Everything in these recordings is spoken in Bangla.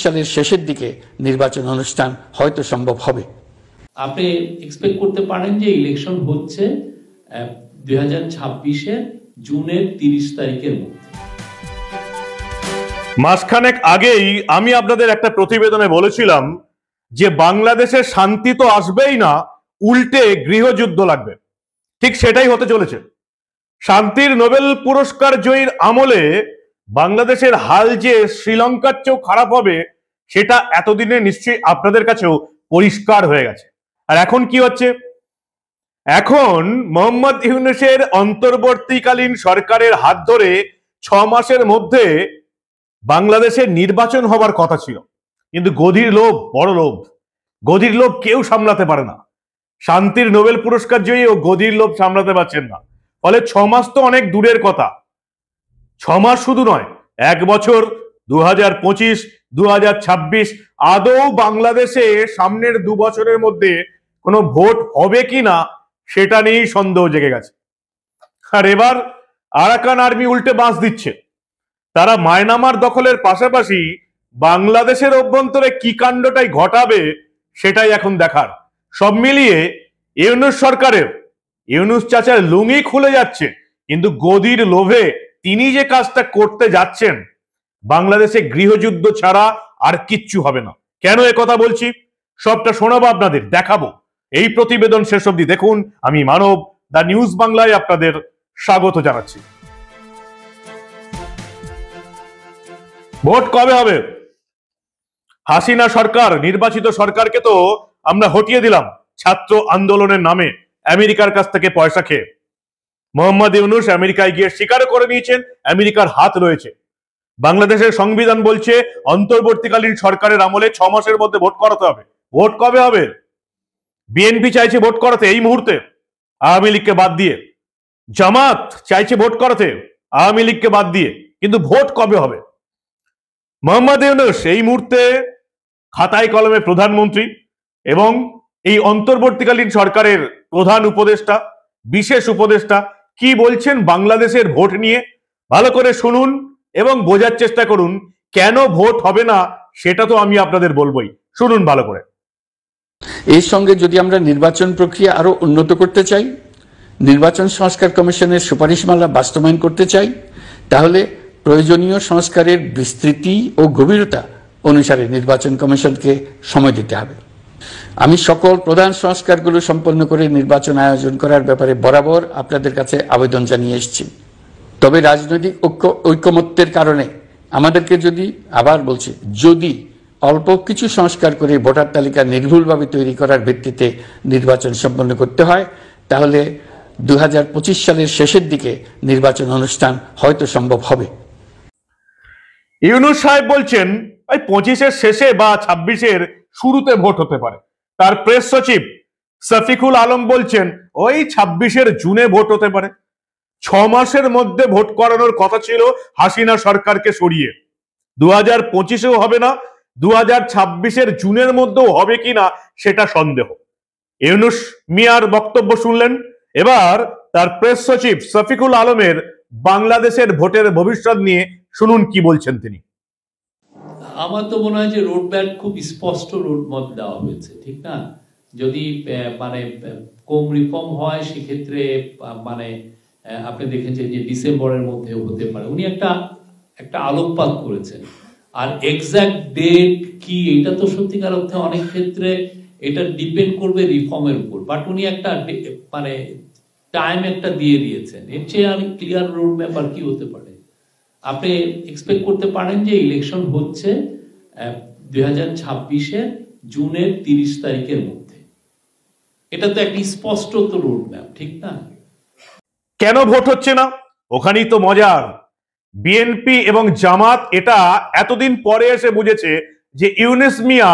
সালের শেষের দিকে নির্বাচন অনুষ্ঠান হয়তো সম্ভব হবে। আপনি এক্সপেক্ট করতে পারেন যে ইলেকশন হচ্ছে 2026-এর জুনের 30 তারিখের মধ্যে। মাসখানেক আগেই আমি আপনাদের একটা প্রতিবেদনে বলেছিলাম যে বাংলাদেশে শান্তি তো আসবেই না, উল্টে গৃহযুদ্ধ লাগবে। ঠিক সেটাই হতে চলেছে। শান্তির নোবেল পুরস্কার জয়ীর আমলে বাংলাদেশের হাল যে শ্রীলঙ্কার চেয়েও খারাপ হবে সেটা এতদিনে নিশ্চয়ই আপনাদের কাছেও পরিষ্কার হয়ে গেছে। আর এখন কি হচ্ছে? এখন মোহাম্মদ ইউনূসের অন্তর্বর্তীকালীন সরকারের হাত ধরে 6 মাসের মধ্যে বাংলাদেশের নির্বাচন হবার কথা ছিল, কিন্তু গদির লোভ, বড় লোভ, গদির লোভ কেউ সামলাতে পারে না। শান্তির নোবেল পুরস্কার জয়ী ও গদির লোভ সামলাতে পারছেন না। ফলে 6 মাস তো অনেক দূরের কথা, 6 মাস শুধু নয়, 1 বছর, 2025, 2026, আদৌ বাংলাদেশে সামনের 2 বছরের মধ্যে কোনো ভোট হবে কিনা সেটা নিয়েই সন্দেহ জেগে গেছে। আর এবার আরাকান আর্মি উল্টে বাঁশ দিচ্ছে। তারা মায়ানমার দখলের পাশাপাশি বাংলাদেশের অভ্যন্তরে কি কাণ্ডটাই ঘটাবে সেটাই এখন দেখার। সব মিলিয়ে ইউনূস সরকারের, ইউনূস চাচার লুঙ্গি খুলে যাচ্ছে, কিন্তু গদির লোভে তিনি যে কাজটা করতে যাচ্ছেন, বাংলাদেশে গৃহযুদ্ধ ছাড়া আর কিচ্ছু হবে না। কেন এ কথা বলছি সবটা শোনাবো আপনাদের, দেখাবো। এই প্রতিবেদন শেষ অবধি দেখুন। আমি মানব, দা নিউজ বাংলায় আপনাদের স্বাগত জানাচ্ছি। ভোট কবে হবে? হাসিনা সরকার, নির্বাচিত সরকারকে তো আমরা হটিয়ে দিলাম ছাত্র আন্দোলনের নামে আমেরিকার কাছ থেকে পয়সা খেয়ে। মোহাম্মদ ইউনূস আমেরিকায় গিয়ে স্বীকার করে নিয়েছেন আমেরিকার হাত রয়েছে। বাংলাদেশের সংবিধান বলছে অন্তর্বর্তীকালীন সরকারের আমলে 6 মাসের মধ্যে ভোট করাতে হবে। ভোট কবে হবে? বিএনপি চাইছে ভোট করাতে এই মুহূর্তে, আওয়ামী লীগকে বাদ দিয়ে। জামাত চাইছে ভোট করাতে আওয়ামী লীগকে বাদ দিয়ে, কিন্তু ভোট কবে হবে? মোহাম্মদ ইউনূস এই মুহূর্তে খাতায় কলমে প্রধানমন্ত্রী এবং এই অন্তর্বর্তীকালীন সরকারের প্রধান উপদেষ্টা, বিশেষ উপদেষ্টা কি বলছেন বাংলাদেশের ভোট নিয়ে ভালো করে শুনুন এবং বোঝার চেষ্টা করুন। কেন ভোট হবে না সেটা তো আমি আপনাদের বলবোই, শুনুন ভালো করে। এর সঙ্গে যদি আমরা নির্বাচন প্রক্রিয়া আরো উন্নত করতে চাই, নির্বাচন সংস্কার কমিশনের সুপারিশমালা বাস্তবায়ন করতে চাই, তাহলে প্রয়োজনীয় সংস্কারের বিস্তৃতি ও গভীরতা অনুসারে নির্বাচন কমিশনকে সময় দিতে হবে। আমি সকল প্রধান সংস্কারগুলো সম্পন্ন করে নির্বাচন আয়োজন করার ব্যাপারে বরাবর আপনাদের কাছে আবেদন জানিয়ে এসেছি। তবে রাজনৈতিক ঐকমত্যের কারণে আমাদেরকে যদি, আবার বলছি, যদি অল্প কিছু সংস্কার করে ভোটার তালিকা নির্ভুলভাবে তৈরি করার ভিত্তিতে নির্বাচন সম্পন্ন করতে হয়, তাহলে 2025 সালের শেষের দিকে নির্বাচন অনুষ্ঠান হয়তো সম্ভব হবে। ইউনূস সাহেব বলছেন 25-এর শেষে বা 26-এর শুরুতে ভোট হতে পারে। তার প্রেস সচিব শফিকুল আলম বলছেন ওই 26-এর জুনে ভোট হতে পারে। 6 মাসের মধ্যে ভোট করানোর কথা ছিল হাসিনা সরকারকে সরিয়ে। 2025-এও হবে না, 2026-এর জুনের মধ্যেও হবে কিনা সেটা সন্দেহ। ইউনূস মিয়ার বক্তব্য শুনলেন। এবার তার প্রেস সচিব শফিকুল আলমের বাংলাদেশের ভোটের ভবিষ্যৎ নিয়ে শুনুন কি বলছেন তিনি। আমার তো মনে হয় যে রোডম্যাপ খুব স্পষ্ট রোডম্যাপ দেওয়া হয়েছে, ঠিক না? যদি মানে কম রিফর্ম হয় সেক্ষেত্রে মানে আপনি দেখেছেন যে ডিসেম্বরের মধ্যে হতে পারে। উনি একটা আলোকপাত করেছেন। আর এক্সাক্ট ডেট কি এটা তো সত্যিকার অর্থে অনেক ক্ষেত্রে এটা ডিপেন্ড করবে রিফর্মের উপর, বাট উনি একটা মানে টাইম একটা দিয়ে দিয়েছেন। এর চেয়ে আর ক্লিয়ার রোডম্যাপ আর কি হতে পারে? আপনি এক্সপেক্ট করতে পারেন যে ইলেকশন হচ্ছে 2026-এর জুনের 30 তারিখের মধ্যে। এটা তো একটা স্পষ্ট তো রোডম্যাপ, ঠিক না? কেন ভোট হচ্ছে না ওখানেই তো মজার। বিএনপি এবং জামাত এটা এতদিন পরে এসে বুঝেছে যে ইউনূস মিয়া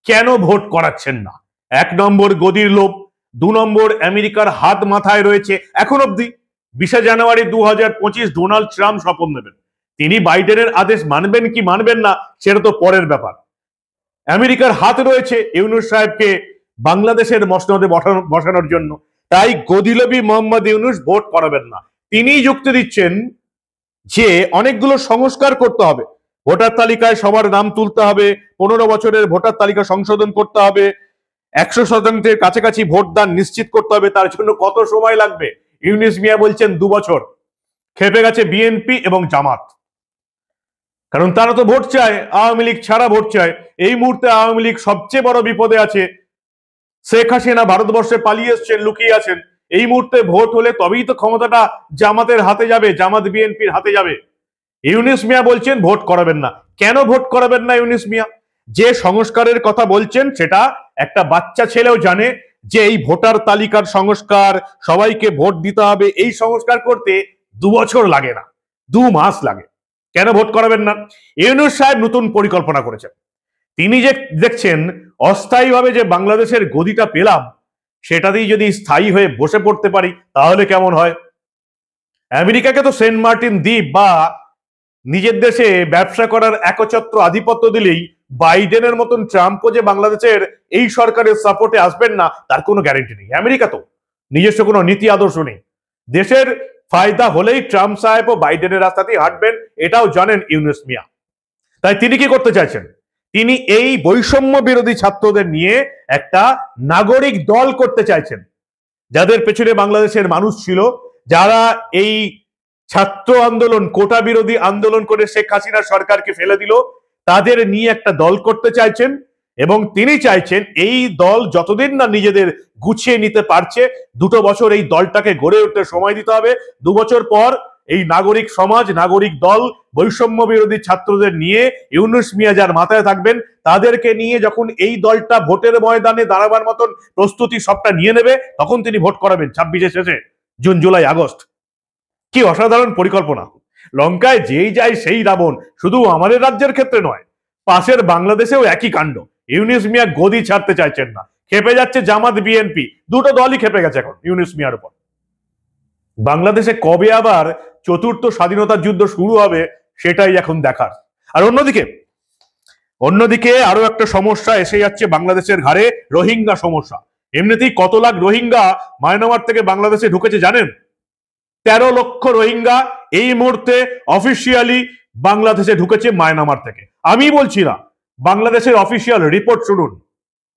কেন ভোট করাচ্ছেন না। 1 নম্বর গদির লোভ, 2 নম্বর আমেরিকার হাত মাথায় রয়েছে। এখন অব্দি 20 জানুয়ারি 2025 ডোনাল্ড ট্রাম্প শপথ নেবেন। তিনি বাইডেনের আদেশ মানবেন কি মানবেন না সেটা তো পরের ব্যাপার। আমেরিকার হাত রয়েছে ইউনূস সাহেবকে বাংলাদেশের মসনদে বসানোর জন্য। তাই গদিলবি মোহাম্মদ ইউনূস ভোট করাবেন না। তিনি যুক্তি দিচ্ছেন যে অনেকগুলো সংস্কার করতে হবে, ভোটার তালিকায় সবার নাম তুলতে হবে, 15 বছরের ভোটার তালিকা সংশোধন করতে হবে, 100% কাছাকাছি ভোটদান নিশ্চিত করতে হবে। তার জন্য কত সময় লাগবে? ইউনূস মিয়া বলছেন 2 বছর। খেপে গেছে বিএনপি এবং জামাত, কারণ তারা তো ভোট চায়, আওয়ামী লীগ ছাড়া ভোট চায়। এই মুহূর্তে আওয়ামী লীগ সবচেয়ে বড় বিপদে আছে। শেখ হাসিনা ভারতবর্ষে পালিয়ে এসছেন, লুকিয়ে আছেন। এই মুহূর্তে ভোট হলে তবেই তো ক্ষমতাটা জামাতের হাতে যাবে, জামাত বিএনপির হাতে যাবে। ইউনূস মিয়া বলছেন ভোট করাবেন না। কেন ভোট করাবেন না ইউনূস মিয়া? যে সংস্কারের কথা বলছেন সেটা একটা বাচ্চা ছেলেও জানে, যে এই ভোটার তালিকার সংস্কার, সবাইকে ভোট দিতে হবে, এই সংস্কার করতে 2 বছর লাগে না, 2 মাস লাগে। কেন ভোট করাবেন না? ইউনূস সাহেব নতুন পরিকল্পনা করেছেন। তিনি যে দেখছেন অস্থায়ীভাবে যে বাংলাদেশের গদিটা পেলাম, সেটাতেই যদি স্থায়ী হয়ে বসে পড়তে পারি তাহলে কেমন হয়। আমেরিকাকে তো সেন্ট মার্টিন দ্বীপ বা নিজের দেশে ব্যবসা করার একচ্ছত্র আধিপত্য দিলেই বাইডেনের মতন ট্রাম্পও যে বাংলাদেশের এই সরকারের সাপোর্টে আসবেন না তার কোনো গ্যারান্টি নেই। আমেরিকা তো নিজস্ব কোনো নীতি আদর্শ নেই, দেশের ফায়দা হলেই ট্রাম্প সাহেব ও বাইডেনের রাস্তাতেই হাঁটবেন, এটাও জানেন ইউনূস মিয়া। তাই তিনি কি করতে চাইছেন? তিনি এই বৈষম্য বিরোধী ছাত্রদের নিয়ে একটা নাগরিক দল করতে চাইছেন, যাদের পেছনে বাংলাদেশের মানুষ ছিল, যারা এই ছাত্র আন্দোলন, কোটা বিরোধী আন্দোলন করে শেখ হাসিনার সরকারকে ফেলে দিল, তাদের নিয়ে একটা দল করতে চাইছেন। এবং তিনি চাইছেন এই দল যতদিন না নিজেদের গুছিয়ে নিতে পারছে, 2 বছর এই দলটাকে গড়ে উঠতে সময় দিতে হবে। 2 বছর পর এই নাগরিক সমাজ, নাগরিক দল, বৈষম্য বিরোধী ছাত্রদের নিয়ে ইউনূস মিয়া যার মাথায় থাকবেন, তাদেরকে নিয়ে যখন এই দলটা ভোটের ময়দানে দাঁড়াবার মতন প্রস্তুতি সবটা নিয়ে নেবে, তখন তিনি ভোট করাবেন 26-এর শেষে, জুন, জুলাই, আগস্ট। কি অসাধারণ পরিকল্পনা! লঙ্কায় যেই যায় সেই রাবণ। শুধু আমাদের রাজ্যের ক্ষেত্রে নয়, পাশের বাংলাদেশেও একই কাণ্ড। ইউনূস মিয়া গদি ছাড়তে চাইছেন না, খেপে যাচ্ছে জামাত বিএনপি, দুটো দলই খেপে গেছে এখন ইউনূস মিয়ার উপর। বাংলাদেশে কবে আবার 4র্থ স্বাধীনতার যুদ্ধ শুরু হবে সেটাই এখন দেখার। আর অন্যদিকে আরো একটা সমস্যা এসে যাচ্ছে বাংলাদেশের ঘাড়ে, রোহিঙ্গা সমস্যা। এমনিতেই কত লাখ রোহিঙ্গা মায়ানমার থেকে বাংলাদেশে ঢুকেছে জানেন? 13 লক্ষ রোহিঙ্গা এই মুহূর্তে অফিসিয়ালি বাংলাদেশে ঢুকেছে মায়ানমার থেকে। আমি বলছি না, বাংলাদেশের অফিসিয়াল রিপোর্ট শুনুন।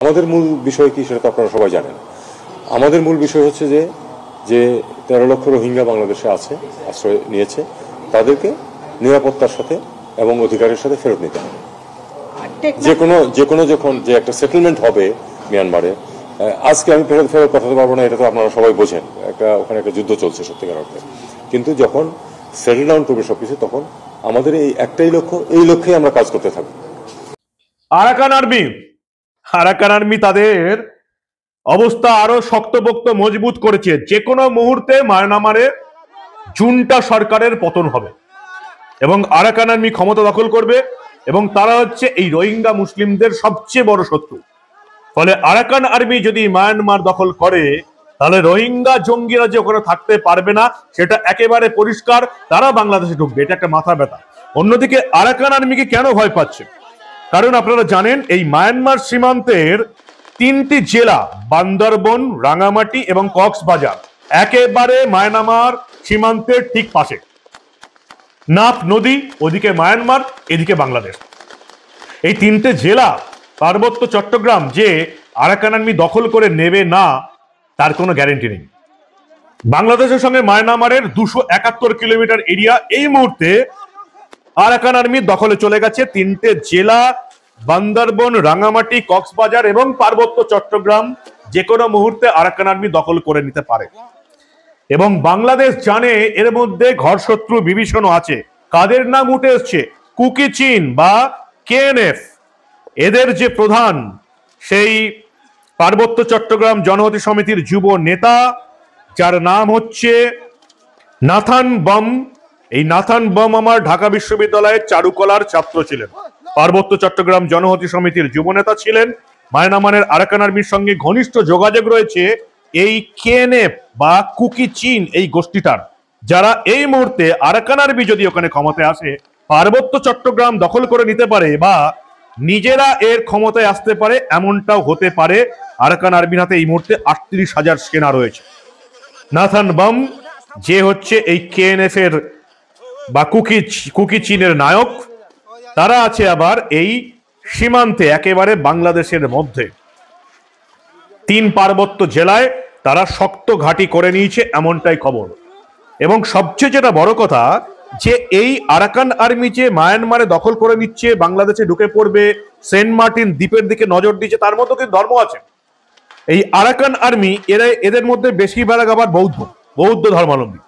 আমাদের মূল বিষয় কি সেটা তো আপনারা সবাই জানেন। আমাদের মূল বিষয় হচ্ছে যে 13 লক্ষ রোহিঙ্গা বাংলাদেশে আছে, আশ্রয় নিয়েছে, তাদেরকে নিরাপত্তার সাথে এবং অধিকারের সাথে ফেরত নিতে হবে। যে কোনো যখন যে একটা সেটেলমেন্ট হবে মিয়ানমারে, আজকে আমি ফেরত পাঠাতে পারবো না, এটা তো আপনারা সবাই বোঝেন। ওখানে একটা যুদ্ধ চলছে সত্যিকার অর্থে। কিন্তু যখন সেটেল ডাউন করবে সবকিছু, তখন আমাদের এই একটাই লক্ষ্য, এই লক্ষ্যেই আমরা কাজ করতে থাকবো। আরাকান আর্মি তাদের অবস্থা আরো শক্তপোক্ত মজবুত করেছে। যে কোনো মুহূর্তে মায়ানমারে জুনটা সরকারের পতন হবে এবং আরাকান আর্মি ক্ষমতা দখল করবে, এবং তারা হচ্ছে এই রোহিঙ্গা মুসলিমদের সবচেয়ে বড় শত্রু। ফলে আরাকান আর্মি যদি মায়ানমার দখল করে, তাহলে রোহিঙ্গা জঙ্গিরা যে ওখানে থাকতে পারবে না সেটা একেবারে পরিষ্কার, তারা বাংলাদেশে ঢুকবে। এটা একটা মাথা ব্যথা। অন্যদিকে আরাকান আর্মিকে কেন ভয় পাচ্ছে? কারণ আপনারা জানেন এই মায়ানমার সীমান্তের 3টি জেলা, বান্দরবন, রাঙামাটি এবং কক্সবাজার, একেবারে মায়ানমার সীমান্তের ঠিক পাশে। নাফ নদী, ওদিকে মায়ানমার, এদিকে বাংলাদেশ। এই 3টে জেলা, পার্বত্য চট্টগ্রাম যে আরাকান আর্মি দখল করে নেবে না তার কোনো গ্যারেন্টি নেই। বাংলাদেশের সঙ্গে মায়ানমারের 271 কিলোমিটার এরিয়া এই মুহূর্তে আরাকান আর্মির দখলে চলে গেছে। 3টে জেলা, বান্দরবন, রাঙামাটি, কক্সবাজার এবং পার্বত্য চট্টগ্রাম যে কোনো মুহূর্তে আরাকান আর্মি দখল করে নিতে পারে। এবং বাংলাদেশ জানে এর মধ্যে ঘরশত্রু বিভীষণও আছে। কাদের নাম উঠে এসছে? কুকি চীন বা কেএনএফ। এদের যে প্রধান, সেই পার্বত্য চট্টগ্রাম জনজাতি সমিতির যুব নেতা, যার নাম হচ্ছে নাথান বম। এই নাথান বম আমার ঢাকা বিশ্ববিদ্যালয়ের চারুকলার ছাত্র ছিলেন, পার্বত্য চট্টগ্রাম জনজাতি সমিতির যুব নেতা ছিলেন। মায়ানমারের আরাকান আর্মির সঙ্গে ঘনিষ্ঠ যোগাযোগ রয়েছে এই কেএনএফ বা কুকি চীন এই গোষ্ঠীটার, যারা এই মুহূর্তে আরাকান আর্মি যদি ওখানে ক্ষমতায় আসে, পার্বত্য চট্টগ্রাম দখল করে নিতে পারে বা নিজেরা এর ক্ষমতায় আসতে পারে, এমনটাও হতে পারে। আরাকান আর্মির হাতে এই মুহূর্তে 38,000 সেনা রয়েছে। নাথান বাম, যে হচ্ছে এই কেএনএফ এর বা কুকি চীনের নায়ক, তারা আছে আবার এই সীমান্তে একেবারে বাংলাদেশের মধ্যে 3 পার্বত্য জেলায় তারা শক্ত ঘাঁটি করে নিয়েছে, এমনটাই খবর। এবং সবচেয়ে যেটা বড় কথা, যে এই আরাকান আর্মি যে মায়ানমারে দখল করে নিচ্ছে, বাংলাদেশে ঢুকে পড়বে, সেন্ট মার্টিন দ্বীপের দিকে নজর দিচ্ছে, তার মধ্যে কিন্তু ধর্ম আছে। এই আরাকান আর্মি এদের মধ্যে বেশিরভাগ আবার বৌদ্ধ ধর্মাবলম্বী।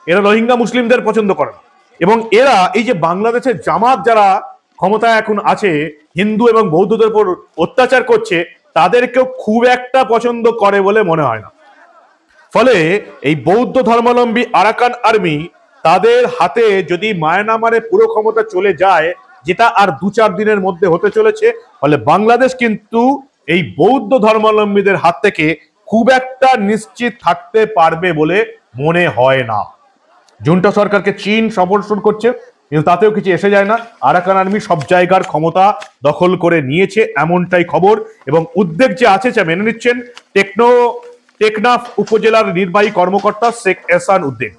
এরা রোহিঙ্গা মুসলিমদের পছন্দ করে না। এবং এরা এই যে বাংলাদেশের জামাত যারা ক্ষমতায় এখন আছে, হিন্দু এবং বৌদ্ধদের উপর অত্যাচার করছে, তাদেরকেও খুব একটা পছন্দ করে বলে মনে হয় না। ফলে এই বৌদ্ধ ধর্মাবলম্বী আরাকান আর্মি, তাদের হাতে যদি মায়ানমারে পুরো ক্ষমতা চলে যায়, যেটা আর 2-4 দিনের মধ্যে হতে চলেছে, ফলে বাংলাদেশ কিন্তু এই বৌদ্ধ ধর্মাবলম্বীদের হাত থেকে খুব একটা নিশ্চিত থাকতে পারবে বলে মনে হয় না। জুন্টা সরকারকে চীন সমর্থন করছে, কিন্তু তাতেও কিছু এসে যায় না। আরাকান আর্মি সব জায়গার ক্ষমতা দখল করে নিয়েছে, এমনটাই খবর। এবং উদ্বেগ যে আছে, যা মেনে নিচ্ছেন টেকনাফ উপজেলার নির্বাহী কর্মকর্তা শেখ এহসান উদ্দিন।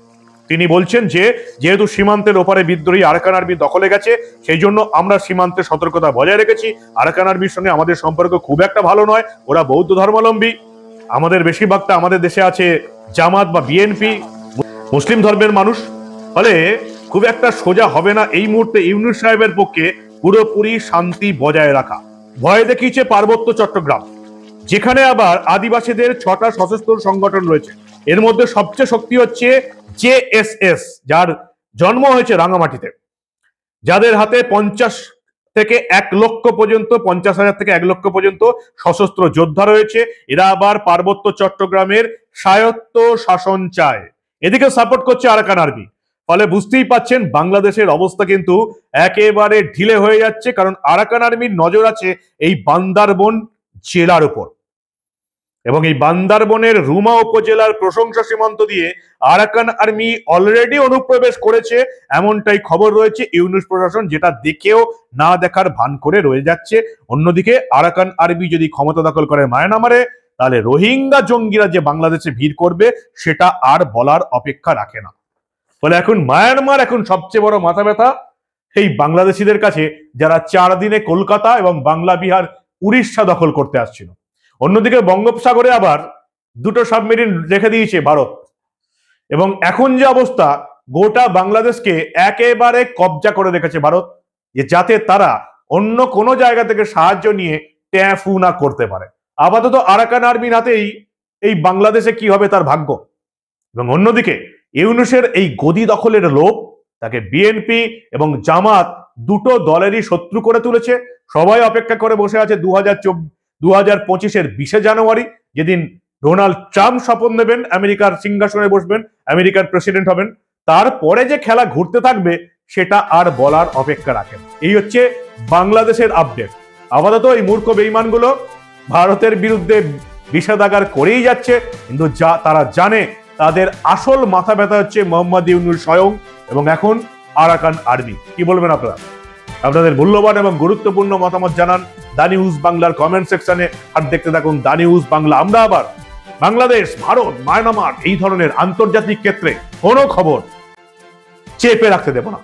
তিনি বলছেন যে যেহেতু সীমান্তের ওপারে বিদ্রোহী আরাকান আর্মি দখলে গেছে, সেই জন্য আমরা সীমান্তে সতর্কতা বজায় রেখেছি। আরাকান আর্মির সঙ্গে আমাদের সম্পর্ক খুব একটা ভালো নয়, ওরা বৌদ্ধ ধর্মাবলম্বী। আমাদের বেশিরভাগটা আমাদের দেশে আছে জামাত বা বিএনপি, মুসলিম ধর্মের মানুষ। ফলে খুব একটা সোজা হবে না এই মুহূর্তে ইউনূস সাহেবের পক্ষে পুরোপুরি শান্তি বজায় রাখা। ভয় দেখিয়েছে পার্বত্য চট্টগ্রাম, যেখানে আবার আদিবাসীদের 6টা সশস্ত্র সংগঠন রয়েছে। এর মধ্যে সবচেয়ে শক্তি হচ্ছে জেএসএস, যার জন্ম হয়েছে রাঙামাটিতে, যাদের হাতে 50 থেকে 1 লক্ষ পর্যন্ত, 50,000 থেকে 1 লক্ষ পর্যন্ত সশস্ত্র যোদ্ধা রয়েছে। এরা আবার পার্বত্য চট্টগ্রামের স্বায়ত্ত শাসন চায়। এদিকে সাপোর্ট করছে আরাকান আর্মি। ফলে বুঝতেই পাচ্ছেন বাংলাদেশের অবস্থা কিন্তু একেবারে ঢিলে হয়ে যাচ্ছে, কারণ আরাকান আর্মির নজর আছে এই বান্দারবন জেলার উপর। এবং এই বান্দারবনের রুমা উপজেলার প্রশংসা সীমান্ত দিয়ে আরাকান আর্মি অলরেডি অনুপ্রবেশ করেছে, এমনটাই খবর রয়েছে ইউনূস প্রশাসন, যেটা দেখেও না দেখার ভান করে রয়ে যাচ্ছে। অন্যদিকে আরাকান আর্মি যদি ক্ষমতা দখল করে মায়ানমারে, তাহলে রোহিঙ্গা জঙ্গিরা যে বাংলাদেশে ভিড় করবে, সেটা আর বলার অপেক্ষা রাখে না। ফলে এখন মায়ানমার এখন সবচেয়ে বড় মাথা ব্যথা এই বাংলাদেশিদের কাছে, যারা 4 দিনে কলকাতা এবং বাংলা বিহার উড়িষ্যা দখল করতে আসছিল। অন্যদিকে বঙ্গোপসাগরে আবার 2টো সাবমেরিন রেখে দিয়েছে ভারত। এবং এখন যে অবস্থা, গোটা বাংলাদেশকে একেবারে কবজা করে রেখেছে ভারত, যাতে তারা অন্য কোনো জায়গা থেকে সাহায্য নিয়ে ট্যাফু না করতে পারে। আপাতত আরাকান আর্মির হাতেই এই বাংলাদেশে কি হবে তার ভাগ্য। এবং অন্যদিকে ইউনূসের এই গদি দখলের লোভ তাকে বিএনপি এবং জামাত 2টো দলেরই শত্রু করে তুলেছে। সবাই অপেক্ষা করে বসে আছে 2025-এর 20শে জানুয়ারি, যেদিন ডোনাল্ড ট্রাম্প শপথ নেবেন, আমেরিকার সিংহাসনে বসবেন, আমেরিকার প্রেসিডেন্ট হবেন। তারপরে যে খেলা ঘুরতে থাকবে, সেটা আর বলার অপেক্ষা রাখেন। এই হচ্ছে বাংলাদেশের আপডেট। আপাতত এই মূর্খ বেঈমানগুলো ভারতের বিরুদ্ধে বিষেধাগার করেই যাচ্ছে, কিন্তু তারা জানে তাদের আসল মাথা ব্যথা হচ্ছে মোহাম্মদ ইউনূস স্বয়ং এবং এখন আরাকান আর্মি। কি বলবেন আপনারা? আপনাদের মূল্যবান এবং গুরুত্বপূর্ণ মতামত জানান দা নিউজ বাংলার কমেন্ট সেকশনে। আর দেখতে থাকুন দা নিউজ বাংলা। আমরা আবার বাংলাদেশ, ভারত, মায়ানমার এই ধরনের আন্তর্জাতিক ক্ষেত্রে কোনো খবর চেপে রাখতে দেব না।